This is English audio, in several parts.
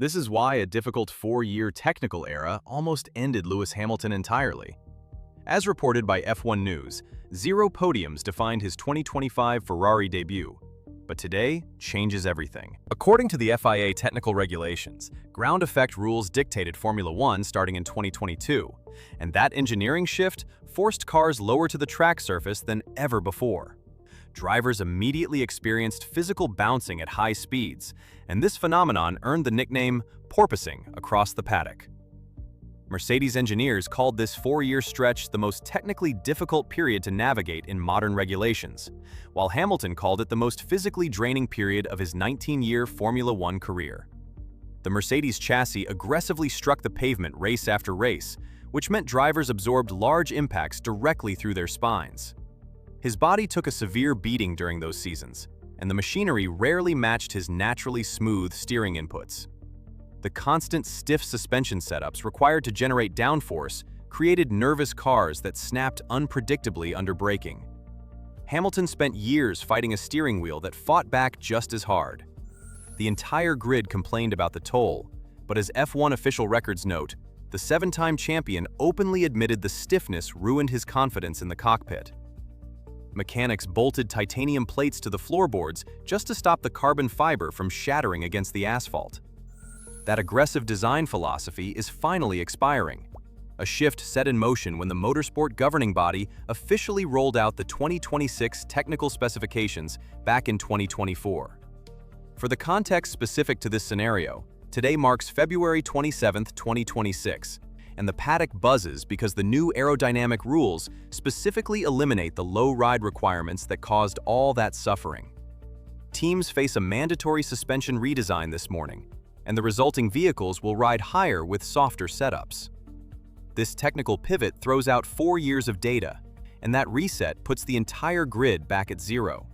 This is why a difficult 4-year technical era almost ended Lewis Hamilton entirely. As reported by F1 News, 0 podiums defined his 2025 Ferrari debut. But today changes everything. According to the FIA technical regulations, ground effect rules dictated Formula One starting in 2022, and that engineering shift forced cars lower to the track surface than ever before. Drivers immediately experienced physical bouncing at high speeds, and this phenomenon earned the nickname porpoising across the paddock. Mercedes engineers called this 4-year stretch the most technically difficult period to navigate in modern regulations, while Hamilton called it the most physically draining period of his 19-year Formula One career. The Mercedes chassis aggressively struck the pavement race after race, which meant drivers absorbed large impacts directly through their spines. His body took a severe beating during those seasons, and the machinery rarely matched his naturally smooth steering inputs. The constant stiff suspension setups required to generate downforce created nervous cars that snapped unpredictably under braking. Hamilton spent years fighting a steering wheel that fought back just as hard. The entire grid complained about the toll, but as F1 official records note, the 7-time champion openly admitted the stiffness ruined his confidence in the cockpit. Mechanics bolted titanium plates to the floorboards just to stop the carbon fiber from shattering against the asphalt. That aggressive design philosophy is finally expiring, a shift set in motion when the motorsport governing body officially rolled out the 2026 technical specifications back in 2024. For the context specific to this scenario, today marks February 27, 2026, and the paddock buzzes because the new aerodynamic rules specifically eliminate the low ride requirements that caused all that suffering. Teams face a mandatory suspension redesign this morning, and the resulting vehicles will ride higher with softer setups. This technical pivot throws out 4 years of data, and that reset puts the entire grid back at 0.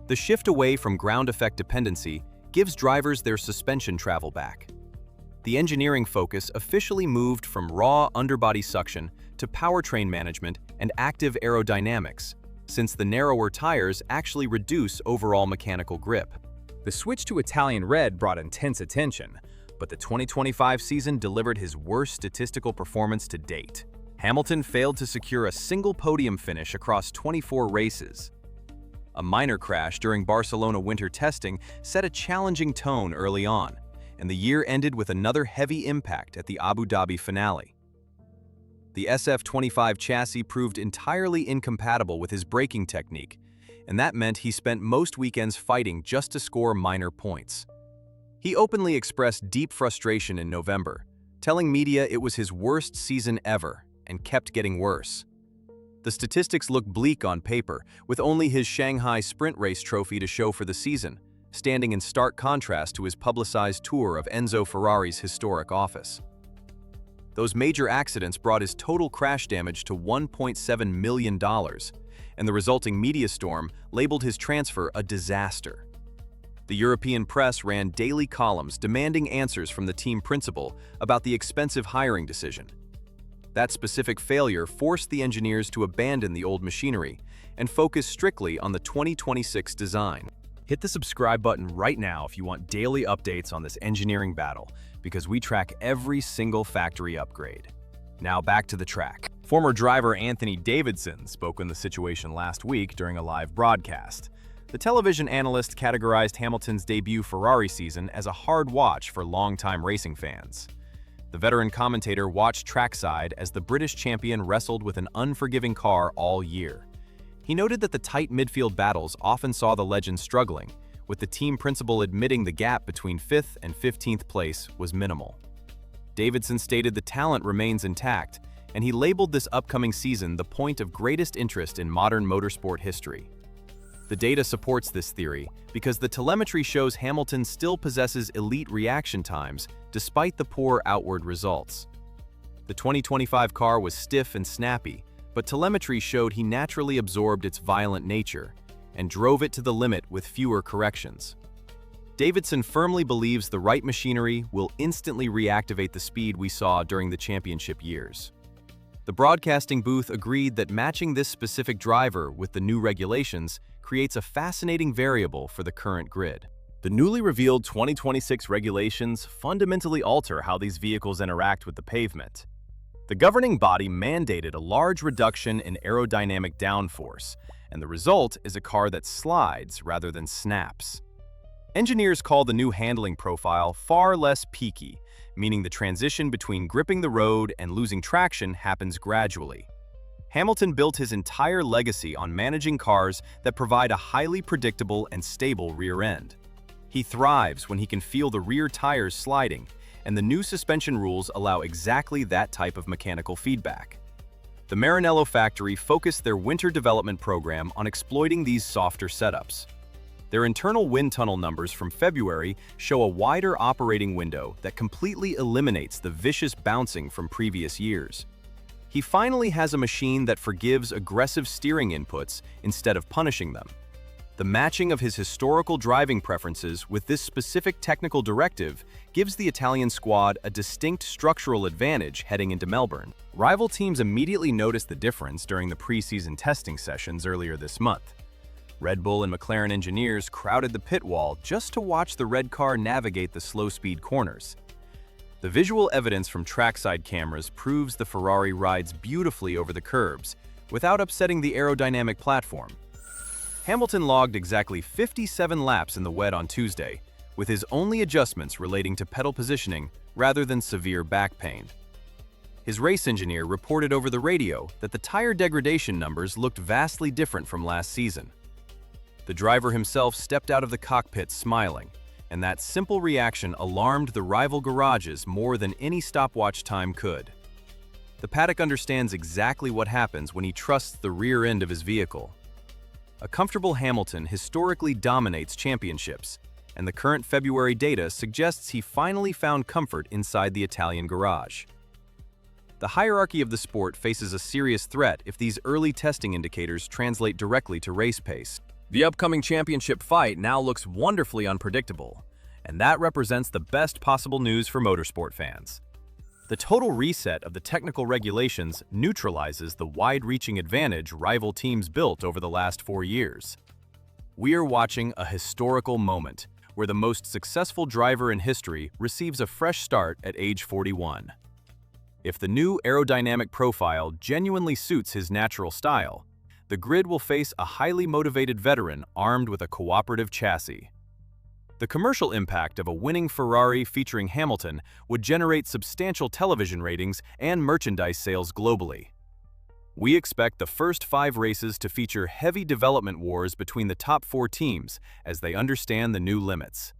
The shift away from ground effect dependency gives drivers their suspension travel back. The engineering focus officially moved from raw underbody suction to powertrain management and active aerodynamics, since the narrower tires actually reduce overall mechanical grip. The switch to Italian red brought intense attention, but the 2025 season delivered his worst statistical performance to date. Hamilton failed to secure a single podium finish across 24 races. A minor crash during Barcelona winter testing set a challenging tone early on, and the year ended with another heavy impact at the Abu Dhabi finale. The SF25 chassis proved entirely incompatible with his braking technique, and that meant he spent most weekends fighting just to score minor points. He openly expressed deep frustration in November, telling media it was his worst season ever and kept getting worse. The statistics look bleak on paper, with only his Shanghai sprint race trophy to show for the season, standing in stark contrast to his publicized tour of Enzo Ferrari's historic office. Those major accidents brought his total crash damage to $1.7 million, and the resulting media storm labeled his transfer a disaster. The European press ran daily columns demanding answers from the team principal about the expensive hiring decision. That specific failure forced the engineers to abandon the old machinery and focus strictly on the 2026 design. Hit the subscribe button right now if you want daily updates on this engineering battle, because we track every single factory upgrade. Now back to the track. Former driver Anthony Davidson spoke on the situation last week during a live broadcast. The television analyst categorized Hamilton's debut Ferrari season as a hard watch for longtime racing fans. The veteran commentator watched trackside as the British champion wrestled with an unforgiving car all year. He noted that the tight midfield battles often saw the legend struggling, with the team principal admitting the gap between 5th and 15th place was minimal. Davidson stated the talent remains intact, and he labeled this upcoming season the point of greatest interest in modern motorsport history. The data supports this theory because the telemetry shows Hamilton still possesses elite reaction times despite the poor outward results. The 2025 car was stiff and snappy, but telemetry showed he naturally absorbed its violent nature and drove it to the limit with fewer corrections. Davidson firmly believes the right machinery will instantly reactivate the speed we saw during the championship years. The broadcasting booth agreed that matching this specific driver with the new regulations creates a fascinating variable for the current grid. The newly revealed 2026 regulations fundamentally alter how these vehicles interact with the pavement. The governing body mandated a large reduction in aerodynamic downforce, and the result is a car that slides rather than snaps. Engineers call the new handling profile far less peaky, meaning the transition between gripping the road and losing traction happens gradually. Hamilton built his entire legacy on managing cars that provide a highly predictable and stable rear end. He thrives when he can feel the rear tires sliding, and the new suspension rules allow exactly that type of mechanical feedback. The Maranello factory focused their winter development program on exploiting these softer setups. Their internal wind tunnel numbers from February show a wider operating window that completely eliminates the vicious bouncing from previous years. He finally has a machine that forgives aggressive steering inputs instead of punishing them. The matching of his historical driving preferences with this specific technical directive gives the Italian squad a distinct structural advantage heading into Melbourne. Rival teams immediately noticed the difference during the pre-season testing sessions earlier this month. Red Bull and McLaren engineers crowded the pit wall just to watch the red car navigate the slow-speed corners. The visual evidence from trackside cameras proves the Ferrari rides beautifully over the curbs without upsetting the aerodynamic platform. Hamilton logged exactly 57 laps in the wet on Tuesday, with his only adjustments relating to pedal positioning rather than severe back pain. His race engineer reported over the radio that the tire degradation numbers looked vastly different from last season. The driver himself stepped out of the cockpit smiling, and that simple reaction alarmed the rival garages more than any stopwatch time could. The paddock understands exactly what happens when he trusts the rear end of his vehicle. A comfortable Hamilton historically dominates championships, and the current February data suggests he finally found comfort inside the Italian garage. The hierarchy of the sport faces a serious threat if these early testing indicators translate directly to race pace. The upcoming championship fight now looks wonderfully unpredictable, and that represents the best possible news for motorsport fans. The total reset of the technical regulations neutralizes the wide-reaching advantage rival teams built over the last 4 years. We are watching a historical moment where the most successful driver in history receives a fresh start at age 41. If the new aerodynamic profile genuinely suits his natural style, the grid will face a highly motivated veteran armed with a cooperative chassis. The commercial impact of a winning Ferrari featuring Hamilton would generate substantial television ratings and merchandise sales globally. We expect the first 5 races to feature heavy development wars between the top 4 teams as they understand the new limits.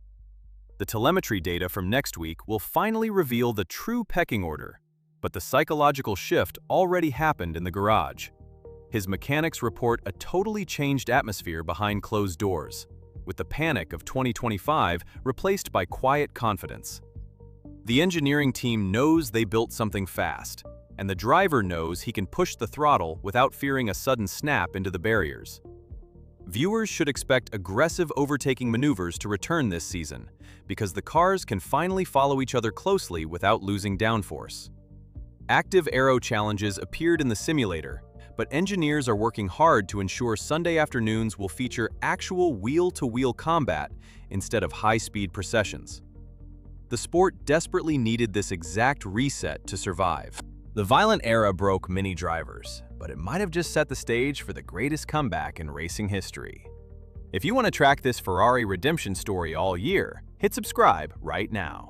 The telemetry data from next week will finally reveal the true pecking order, but the psychological shift already happened in the garage. His mechanics report a totally changed atmosphere behind closed doors, with the panic of 2025 replaced by quiet confidence. The engineering team knows they built something fast, and the driver knows he can push the throttle without fearing a sudden snap into the barriers. Viewers should expect aggressive overtaking maneuvers to return this season, because the cars can finally follow each other closely without losing downforce. Active aero challenges appeared in the simulator, but engineers are working hard to ensure Sunday afternoons will feature actual wheel-to-wheel combat instead of high-speed processions. The sport desperately needed this exact reset to survive. The violent era broke many drivers, but it might have just set the stage for the greatest comeback in racing history. If you want to track this Ferrari redemption story all year, hit subscribe right now.